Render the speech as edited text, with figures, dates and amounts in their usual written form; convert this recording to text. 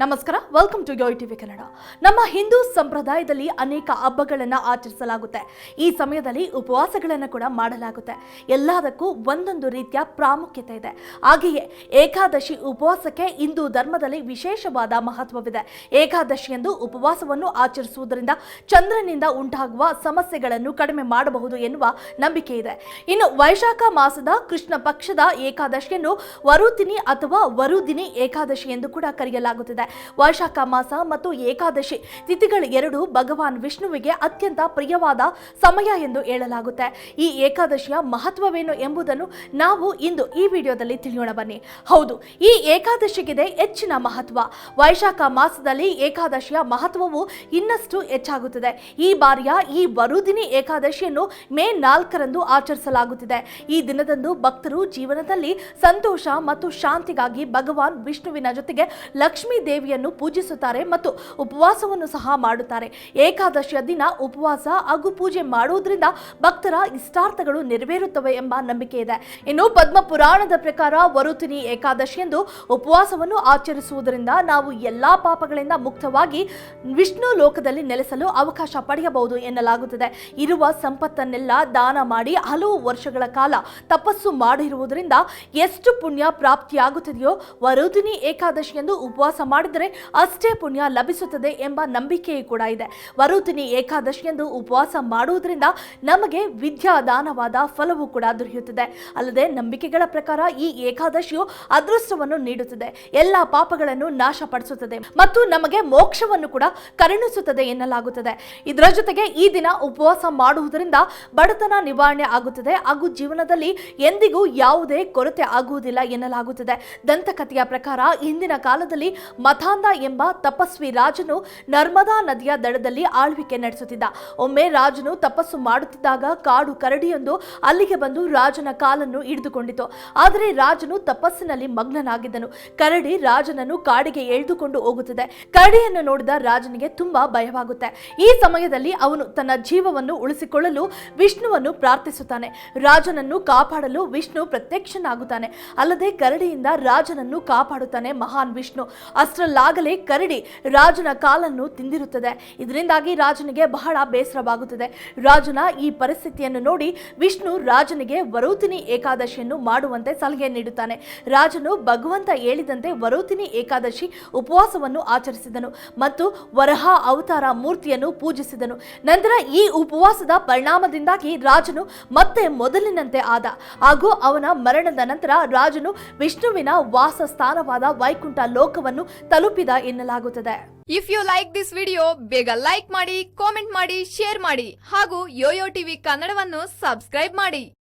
ನಮಸ್ಕಾರ, welcome to Yoy TV Kannada. ನಮ್ಮ ಹಿಂದೂ ಸಂಪ್ರದಾಯದಲ್ಲಿ ಅನೇಕ ಹಬ್ಬಗಳನ್ನು ಆಚರಿಸಲಾಗುತ್ತೆ. ಈ ಸಮಯದಲ್ಲಿ ಉಪವಾಸಗಳನ್ನು ಕೂಡ ಮಾಡಲಾಗುತ್ತೆ. ಎಲ್ಲದಕ್ಕೂ ಒಂದೊಂದು ರೀತಿಯ ಪ್ರಾಮುಖ್ಯತೆ ಇದೆ. ಹಾಗೆಯೇ ಏಕಾದಶಿ ಉಪವಾಸಕ್ಕೆ ಹಿಂದೂ ಧರ್ಮದಲ್ಲಿ ವಿಶೇಷವಾದ ಮಹತ್ವವಿದೆ. ಏಕಾದಶಿಯಂದು ಉಪವಾಸವನ್ನು ಆಚರಿಸುವುದರಿಂದ ಚಂದ್ರನಿಂದ ಉಂಟಾಗುವ ಸಮಸ್ಯೆಗಳನ್ನು ಕಡಿಮೆ ಮಾಡಬಹುದು ಎನ್ನುವ ನಂಬಿಕೆ ಇದೆ. ಇನ್ನು ವೈಶಾಖ ಮಾಸದ ಕೃಷ್ಣ ಪಕ್ಷದ ಏಕಾದಶಿಯನ್ನು ವರುತಿನಿ ಅಥವಾ ವರುದಿನಿ ಏಕಾದಶಿ ಎಂದು ಕೂಡ ಕರೆಯಲಾಗುತ್ತದೆ. ವೈಶಾಖ ಮಾಸ ಮತ್ತು ಏಕಾದಶಿ ತಿಥಿಗಳು ಎರಡು ಭಗವಾನ್ ವಿಷ್ಣುವಿಗೆ ಅತ್ಯಂತ ಪ್ರಿಯವಾದ ಸಮಯ ಎಂದು ಹೇಳಲಾಗುತ್ತೆ. ಈ ಏಕಾದಶಿಯ ಮಹತ್ವವೇನು ಎಂಬುದನ್ನು ನಾವು ಇಂದು ಈ ವಿಡಿಯೋದಲ್ಲಿ ತಿಳಿಯೋಣ ಬನ್ನಿ. ಹೌದು, ಈ ಏಕಾದಶಿಗಿದೆ ಹೆಚ್ಚಿನ ಮಹತ್ವ. ವೈಶಾಖ ಮಾಸದಲ್ಲಿ ಏಕಾದಶಿಯ ಮಹತ್ವವು ಇನ್ನಷ್ಟು ಹೆಚ್ಚಾಗುತ್ತದೆ. ಈ ಬಾರಿಯ ಈ ವರುದಿನಿ ಏಕಾದಶಿಯನ್ನು ಮೇ 4ರಂದು ಆಚರಿಸಲಾಗುತ್ತಿದೆ. ಈ ದಿನದಂದು ಭಕ್ತರು ಜೀವನದಲ್ಲಿ ಸಂತೋಷ ಮತ್ತು ಶಾಂತಿಗಾಗಿ ಭಗವಾನ್ ವಿಷ್ಣುವಿನ ಜೊತೆಗೆ ಲಕ್ಷ್ಮೀ ದೇವಿಯನ್ನು ಪೂಜಿಸುತ್ತಾರೆ ಮತ್ತು ಉಪವಾಸವನ್ನು ಸಹ ಮಾಡುತ್ತಾರೆ. ಏಕಾದಶಿಯ ದಿನ ಉಪವಾಸ ಹಾಗೂ ಪೂಜೆ ಮಾಡುವುದರಿಂದ ಭಕ್ತರ ಇಷ್ಟಾರ್ಥಗಳು ನೆರವೇರುತ್ತವೆ ಎಂಬ ನಂಬಿಕೆ ಇದೆ. ಇನ್ನು ಪದ್ಮ ಪುರಾಣದ ಪ್ರಕಾರ ವರುತಿನಿ ಏಕಾದಶಿಯಂದು ಉಪವಾಸವನ್ನು ಆಚರಿಸುವುದರಿಂದ ನಾವು ಎಲ್ಲಾ ಪಾಪಗಳಿಂದ ಮುಕ್ತವಾಗಿ ವಿಷ್ಣು ಲೋಕದಲ್ಲಿ ನೆಲೆಸಲು ಅವಕಾಶ ಪಡೆಯಬಹುದು ಎನ್ನಲಾಗುತ್ತದೆ. ಇರುವ ಸಂಪತ್ತನ್ನೆಲ್ಲ ದಾನ ಮಾಡಿ ಹಲವು ವರ್ಷಗಳ ಕಾಲ ತಪಸ್ಸು ಮಾಡಿರುವುದರಿಂದ ಎಷ್ಟು ಪುಣ್ಯ ಪ್ರಾಪ್ತಿಯಾಗುತ್ತದೆಯೋ ವರುದಿನಿ ಏಕಾದಶಿಯಂದು ಉಪವಾಸ ಮಾಡಿದರೆ ಅಷ್ಟೇ ಪುಣ್ಯ ಲಭಿಸುತ್ತದೆ ಎಂಬ ನಂಬಿಕೆಯೂ ಕೂಡ ಇದೆ. ವರುದಿನಿ ಏಕಾದಶಿಯಂದು ಉಪವಾಸ ಮಾಡುವುದರಿಂದ ನಮಗೆ ವಿದ್ಯಾದಾನವಾದ ಫಲವೂ ಕೂಡ ದೊರೆಯುತ್ತದೆ. ಅಲ್ಲದೆ ನಂಬಿಕೆಗಳ ಪ್ರಕಾರ ಈ ಏಕಾದಶಿಯು ಅದೃಷ್ಟವನ್ನು ನೀಡುತ್ತದೆ, ಎಲ್ಲ ಪಾಪಗಳನ್ನು ನಾಶಪಡಿಸುತ್ತದೆ ಮತ್ತು ನಮಗೆ ಮೋಕ್ಷವನ್ನು ಕೂಡ ಕರುಣಿಸುತ್ತದೆ ಎನ್ನಲಾಗುತ್ತದೆ. ಇದರ ಜೊತೆಗೆ ಈ ದಿನ ಉಪವಾಸ ಮಾಡುವುದರಿಂದ ಬಡತನ ನಿವಾರಣೆ ಆಗುತ್ತದೆ ಹಾಗೂ ಜೀವನದಲ್ಲಿ ಎಂದಿಗೂ ಯಾವುದೇ ಕೊರತೆ ಆಗುವುದಿಲ್ಲ ಎನ್ನಲಾಗುತ್ತದೆ. ದಂತಕಥೆಯ ಪ್ರಕಾರ ಹಿಂದಿನ ಕಾಲದಲ್ಲಿ ಮತಾಂಧ ಎಂಬ ತಪಸ್ವಿ ರಾಜನು ನರ್ಮದಾ ನದಿಯ ದಡದಲ್ಲಿ ಆಳ್ವಿಕೆ ನಡೆಸುತ್ತಿದ್ದ. ಒಮ್ಮೆ ರಾಜನು ತಪಸ್ಸು ಮಾಡುತ್ತಿದ್ದಾಗ ಕಾಡು ಕರಡಿಯೊಂದು ಅಲ್ಲಿಗೆ ಬಂದು ರಾಜನ ಕಾಲನ್ನು ಹಿಡಿದುಕೊಂಡಿತು. ಆದರೆ ರಾಜನು ತಪಸ್ಸಿನಲ್ಲಿ ಮಗ್ನನಾಗಿದ್ದನು. ಕರಡಿ ರಾಜನನ್ನು ಕಾಡಿಗೆ ಎಳೆದುಕೊಂಡು ಹೋಗುತ್ತದೆ. ಕರಡಿಯನ್ನು ನೋಡಿದ ರಾಜನಿಗೆ ತುಂಬಾ ಭಯವಾಗುತ್ತೆ. ಈ ಸಮಯದಲ್ಲಿ ಅವನು ತನ್ನ ಜೀವವನ್ನು ಉಳಿಸಿಕೊಳ್ಳಲು ವಿಷ್ಣುವನ್ನು ಪ್ರಾರ್ಥಿಸುತ್ತಾನೆ. ರಾಜನನ್ನು ಕಾಪಾಡಲು ವಿಷ್ಣು ಪ್ರತ್ಯಕ್ಷನಾಗುತ್ತಾನೆ. ಅಲ್ಲದೆ ಕರಡಿಯಿಂದ ರಾಜನನ್ನು ಕಾಪಾಡುತ್ತಾನೆ ಮಹಾನ್ ವಿಷ್ಣು. ಅಷ್ಟರಲ್ಲಾಗಲೇ ಕರಡಿ ರಾಜನ ಕಾಲನ್ನು ತಿಂದಿರುತ್ತದೆ. ಇದರಿಂದಾಗಿ ರಾಜನಿಗೆ ಬಹಳ ಬೇಸರವಾಗುತ್ತದೆ. ರಾಜನ ಈ ಪರಿಸ್ಥಿತಿಯನ್ನು ನೋಡಿ ವಿಷ್ಣು ರಾಜನಿಗೆ ವರುದಿನಿ ಏಕಾದಶಿಯನ್ನು ಮಾಡುವಂತೆ ಸಲಹೆ ನೀಡುತ್ತಾನೆ. ರಾಜನು ಭಗವಂತ ಹೇಳಿದಂತೆ ವರುದಿನಿ ಏಕಾದಶಿ ಉಪವಾಸವನ್ನು ಆಚರಿಸಿದನು ಮತ್ತು ವರಹ ಅವತಾರ ಮೂರ್ತಿಯನ್ನು ಪೂಜಿಸಿದನು. ನಂತರ ಈ ಉಪವಾಸದ ಪರಿಣಾಮದಿಂದಾಗಿ ರಾಜನು ಮತ್ತೆ ಮೊದಲಿನಂತೆ ಆದ ಹಾಗೂ ಅವನ ಮರಣದ ನಂತರ ರಾಜನು ವಿಷ್ಣುವಿನ ವಾಸಸ್ಥಾನವಾದ ವೈಕುಂಠ ಲೋಕವನ್ನು ತಲುಪಿದ ಎನ್ನಲಾಗುತ್ತದೆ. If you like this video ಬೇಗ ಲೈಕ್ ಮಾಡಿ, ಕಾಮೆಂಟ್ ಮಾಡಿ, ಶೇರ್ ಮಾಡಿ ಹಾಗೂ ಯೋಯೋ ಟಿವಿ ಕನ್ನಡವನ್ನು ಸಬ್ಸ್ಕ್ರೈಬ್ ಮಾಡಿ.